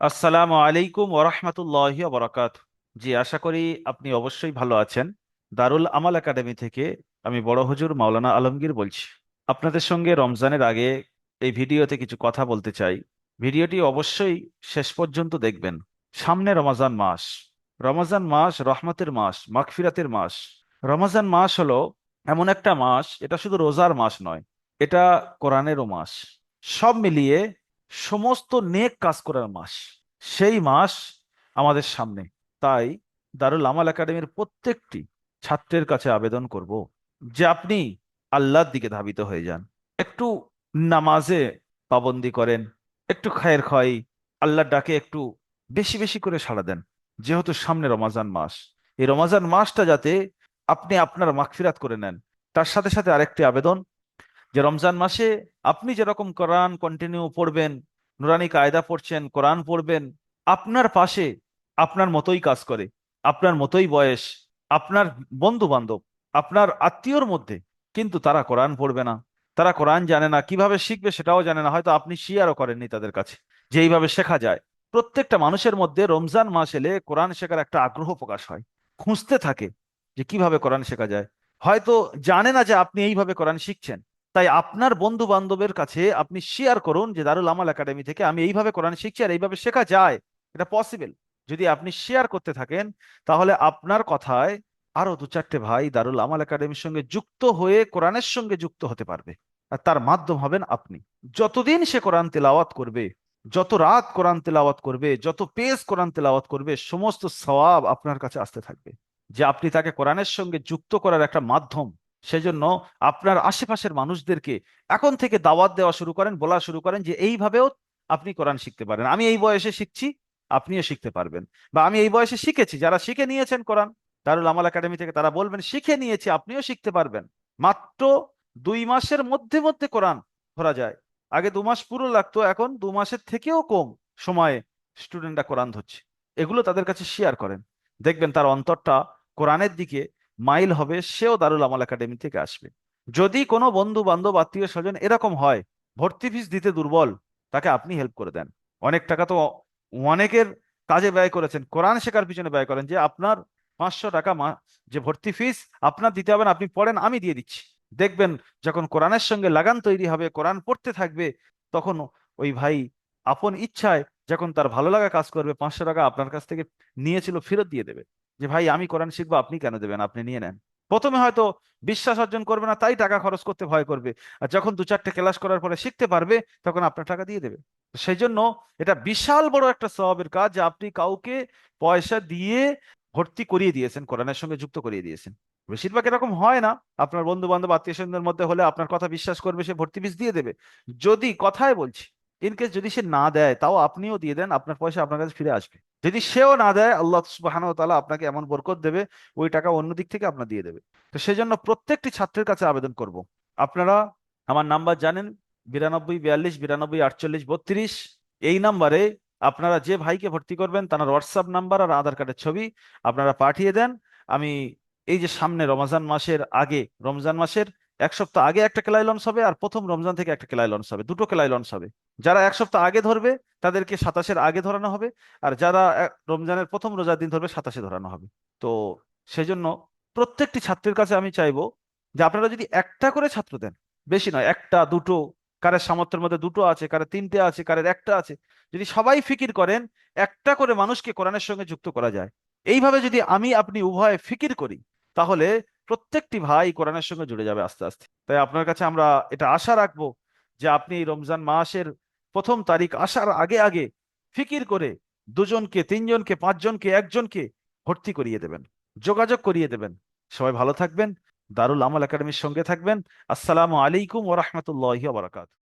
আসসালামু আলাইকুম ওরহমতুল্লাহি ওবরাকাত। জি, আশা করি আপনি অবশ্যই ভালো আছেন। দারুল আমাল একাডেমি থেকে আমি বড় হুজুর মাওলানা আলমগীর বলছি। আপনাদের সঙ্গে রমজানের আগে এই ভিডিওতে কিছু কথা বলতে চাই। ভিডিওটি অবশ্যই শেষ পর্যন্ত দেখবেন। সামনে রমজান মাস। রমজান মাস রহমতের মাস, মাগফিরাতের মাস। রমজান মাস হলো এমন একটা মাস, এটা শুধু রোজার মাস নয়, এটা কোরআনেরও মাস। সব মিলিয়ে সমস্ত নেক কাজ করার মাস। সেই মাস আমাদের সামনে। তাই দারুল আমাল একাডেমির প্রত্যেকটি ছাত্রের কাছে আবেদন করব যে আপনি আল্লাহর দিকে ধাবিত হয়ে যান। একটু নামাজে পাবন্দি করেন, একটু খায়ের খয়, আল্লাহর ডাকে একটু বেশি বেশি করে সাড়া দেন। যেহেতু সামনে রমাজান মাস, এই রমাজান মাসটা যাতে আপনি আপনার মাগফিরাত করে নেন। তার সাথে সাথে আরেকটি আবেদন, যে রমজান মাসে আপনি যেরকম কোরআন কন্টিনিউ পড়বেন, নুরানি কায়দা পড়ছেন, কোরআন পড়বেন, আপনার পাশে আপনার মতোই কাজ করে, আপনার মতোই বয়স, আপনার বন্ধু বান্ধব, আপনার আত্মীয়র মধ্যে কিন্তু তারা কোরআন পড়বে না, তারা কোরআন জানে না, কিভাবে শিখবে সেটাও জানে না, হয়তো আপনি শেয়ারও করেননি তাদের কাছে যে এইভাবে শেখা যায়। প্রত্যেকটা মানুষের মধ্যে রমজান মাস এলে কোরআন শেখার একটা আগ্রহ প্রকাশ হয়, খুঁজতে থাকে যে কিভাবে কোরআন শেখা যায়। হয়তো জানে না যে আপনি এইভাবে কোরআন শিখছেন। তাই আপনার বন্ধু বান্ধবের কাছে আপনি শেয়ার করুন যে দারুল আমাল একাডেমি থেকে আমি এইভাবে কোরআন শিখছি আর এইভাবে শেখা যায়, এটা পসিবল। যদি আপনি শেয়ার করতে থাকেন, তাহলে আপনার কথায় আরো দু চারটে ভাই দারুল আমাল একাডেমির সঙ্গে যুক্ত হয়ে কোরআনের সঙ্গে যুক্ত হতে পারবে। আর তার মাধ্যম হবেন আপনি। যতদিন সে কোরআন তেলাওয়াত করবে, যত রাত কোরআন তেলাওয়াত করবে, যত পেজ কোরআন তেলাওয়াত করবে, সমস্ত সওয়াব আপনার কাছে আসতে থাকবে। যে আপনি তাকে কোরআনের সঙ্গে যুক্ত করার একটা মাধ্যম। সেজন্য আপনার আশেপাশের মানুষদেরকে এখন থেকে দাওয়াত দেওয়া শুরু করেন, বলা শুরু করেন যে এইভাবেও আপনি কোরআন শিখতে পারেন। আমি এই বয়সে শিখছি, আপনিও শিখতে পারবেন। বা আমি এই বয়সে শিখেছি, যারা শিখে নিয়েছেন কোরআন দারুল আমাল একাডেমি থেকে, তারা বলবেন শিখে নিয়েছি, আপনিও শিখতে পারবেন। মাত্র 2 মাসের মধ্যে মধ্যে কোরআন ধরা যায়। আগে 2 মাস পুরো লাগতো, এখন 2 মাসের থেকেও কম সময়ে স্টুডেন্টরা কোরআন ধরছে। এগুলো তাদের কাছে শেয়ার করেন, দেখবেন তার অন্তরটা কোরআনের দিকে মাইল হবে, সেও দারুল আমাল একাডেমি থেকে আসবে। যদি কোনো বন্ধু বান্ধব আত্মীয় স্বজন এরকম হয় ভর্তি ফিস দিতে দুর্বল, তাকে আপনি হেল্প করে দেন। অনেক টাকা তো অনেকের কাজে ব্যয় করেছেন, কোরআন শেখার পিছনে ব্যয় করেন, যে আপনার 500 টাকা যে ভর্তি ফিস আপনার দিতে হবে না, আপনি পড়েন, আমি দিয়ে দিচ্ছি। দেখবেন যখন কোরআনের সঙ্গে লাগান তৈরি হবে, কোরআন পড়তে থাকবে, তখন ওই ভাই আপন ইচ্ছায় যখন তার ভালো লাগা কাজ করবে, 500 টাকা আপনার কাছ থেকে নিয়েছিল ফেরত দিয়ে দেবে। যে ভাই আমি কোরআন শিখবো, আপনি কেন দেবেন, আপনি নিয়ে নেন। প্রথমে হয়তো বিশ্বাস অর্জন করবে না, তাই টাকা খরচ করতে ভয় করবে। আর যখন 2-4টে ক্লাস করার পরে শিখতে পারবে, তখন আপনার টাকা দিয়ে দেবে। তো সেই জন্য এটা বিশাল বড় একটা সওয়াবের কাজ যে আপনি কাউকে পয়সা দিয়ে ভর্তি করিয়ে দিয়েছেন, কোরআনের সঙ্গে যুক্ত করিয়ে দিয়েছেন। বেশিরভাগ এরকম হয় না। আপনার বন্ধু বান্ধব আত্মীয় স্বজনদের মধ্যে হলে আপনার কথা বিশ্বাস করবে, সে ভর্তি ফিস দিয়ে দেবে। যদি কথায় বলছি, ইনকেস যদি সে না দেয়, তাও আপনিও দিয়ে দেন, আপনার পয়সা আপনার কাছে ফিরে আসবে। যদি সেও না দেয়, আল্লাহ সুবহানাহু ওয়া তাআলা আপনাকে এমন বরকত দেবে, ওই টাকা অন্য দিক থেকে আপনার দিয়ে দেবে। তো সেজন্য প্রত্যেকটি ছাত্রের কাছে আবেদন করব, আপনারা আমার নাম্বার জানেন, 9242924832। এই নাম্বারে আপনারা যে ভাইকে ভর্তি করবেন তার হোয়াটসঅ্যাপ নাম্বার আর আধার কার্ডের ছবি আপনারা পাঠিয়ে দেন। আমি এই যে সামনে রমজান মাসের আগে, রমজান মাসের 1 সপ্তাহ আগে একটা ক্লাই লঞ্চ হবে, আর প্রথম রমজান থেকে একটা ক্লাই লঞ্চ হবে, দুটো ক্লাই লঞ্চ হবে। যারা 1 সপ্তাহ আগে ধরবে তাদেরকে 27-এর আগে ধরানো হবে, আর যারা রমজানের প্রথম রোজার দিন ধরবে 27-এ ধরানো হবে। তো সেজন্য প্রত্যেকটি ছাত্রের কাছে আমি চাইবো যে আপনারা যদি একটা করে ছাত্র দেন, বেশি নয়, একটা দুটো, কারের সামর্থ্যের মধ্যে দুটো আছে, কারের তিনটে আছে, কারের একটা আছে, যদি সবাই ফিকির করেন একটা করে মানুষকে কোরআনের সঙ্গে যুক্ত করা যায়। এইভাবে যদি আমি আপনি উভয়ে ফিকির করি, তাহলে প্রত্যেকটি ভাই কোরআনের সঙ্গে জুড়ে যাবে আস্তে আস্তে। তাই আপনার কাছে আমরা এটা আশা রাখবো যে আপনি এই রমজান মাসের প্রথম তারিখ আসার আগে আগে ফিকির করে দুজনকে, তিনজনকে, পাঁচজনকে, একজনকে ভর্তি করিয়ে দেবেন, যোগাযোগ করিয়ে দেবেন। সবাই ভালো থাকবেন, দারুল আমাল একাডেমির সঙ্গে থাকবেন। আসসালামু আলাইকুম ওয়া রাহমাতুল্লাহি ওয়া বারাকাতুহু।